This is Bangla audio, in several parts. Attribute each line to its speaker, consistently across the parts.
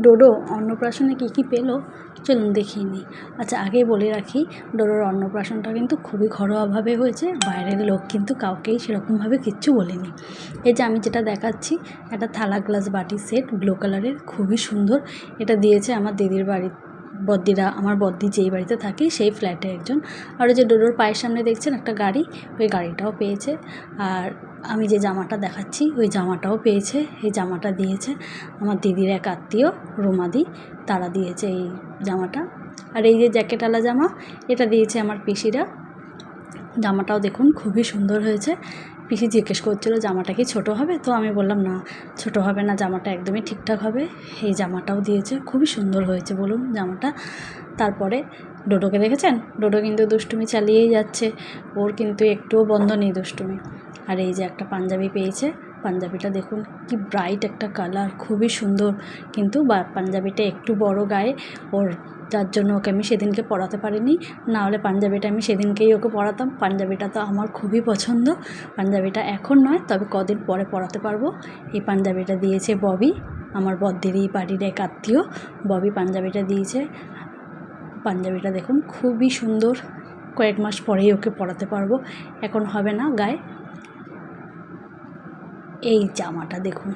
Speaker 1: ডোডো অন্নপ্রাশনে কী কী পেলো চলুন দেখিয়ে নিই। আচ্ছা, আগেই বলে রাখি, ডোডোর অন্নপ্রাশনটা কিন্তু খুবই ঘরোয়াভাবে হয়েছে, বাইরের লোক কিন্তু কাউকেই সেরকমভাবে কিচ্ছু বলেনি। এই যে আমি যেটা দেখাচ্ছি, একটা থালা গ্লাস বাটি সেট ব্লু কালারের, খুবই সুন্দর। এটা দিয়েছে আমার দিদির বাড়ি, বদ্দিরা, আমার বদ্দি যেই বাড়িতে থাকে সেই ফ্ল্যাটে একজন। আর ওই যে ডোডোর পায়ের সামনে দেখছেন একটা গাড়ি, ওই গাড়িটাও পেয়েছে। আর আমি যে জামাটা দেখাচ্ছি ওই জামাটাও পেয়েছে। এই জামাটা দিয়েছে আমার দিদির এক আত্মীয় রুমাদি, তারা দিয়েছে এই জামাটা। আর এই যে জ্যাকেটওয়ালা জামা, এটা দিয়েছে আমার পিসিরা। জামাটাও দেখুন খুবই সুন্দর হয়েছে। পিসি জিজ্ঞেস করছিলো জামাটা কি ছোটো হবে, তো আমি বললাম না, ছোটো হবে না, জামাটা একদমই ঠিকঠাক হবে। এই জামাটাও দিয়েছে, খুবই সুন্দর হয়েছে বলুন জামাটা। তারপরে ডোডোকে দেখেছেন, ডোডো কিন্তু দুষ্টুমি চালিয়েই যাচ্ছে, ওর কিন্তু একটুও বন্ধ নেই দুষ্টুমি। আর এই যে একটা পাঞ্জাবি পেয়েছে, পাঞ্জাবিটা দেখুন কি ব্রাইট একটা কালার, খুবই সুন্দর। কিন্তু পাঞ্জাবিটা একটু বড় গায়ে ওর, যার জন্য ওকে আমি সেদিনকে পরাতে পারিনি, না হলে পাঞ্জাবিটা আমি সেদিনকেই ওকে পরাতাম। পাঞ্জাবিটা তো আমার খুবই পছন্দ। পাঞ্জাবিটা এখন নয়, তবে কদিন পরে পরাতে পারবো। এই পাঞ্জাবিটা দিয়েছে ববি, আমার বদ্দেরই বাড়ির এক আত্মীয়। ববি পাঞ্জাবিটা দিয়েছে। পাঞ্জাবিটা দেখুন খুবই সুন্দর, কয়েক মাস পরেই ওকে পরাতে পারবো, এখন হবে না গায়ে। এই জামাটা দেখুন,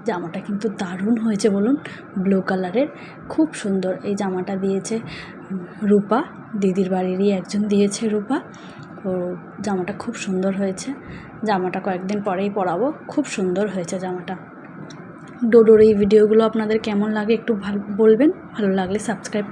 Speaker 1: জামাটা কিন্তু দারুণ হয়েছে বলুন, ব্লু কালারের, খুব সুন্দর। এই জামাটা দিয়েছে রূপা, দিদির বাড়িরই একজন দিয়েছে রূপা। ও জামাটা খুব সুন্দর হয়েছে। জামাটা কয়েকদিন পরেই পরাবো, খুব সুন্দর হয়েছে জামাটা। ডোডোর এই ভিডিওগুলো আপনাদের কেমন লাগে একটু বলবেন, ভালো লাগলে সাবস্ক্রাইব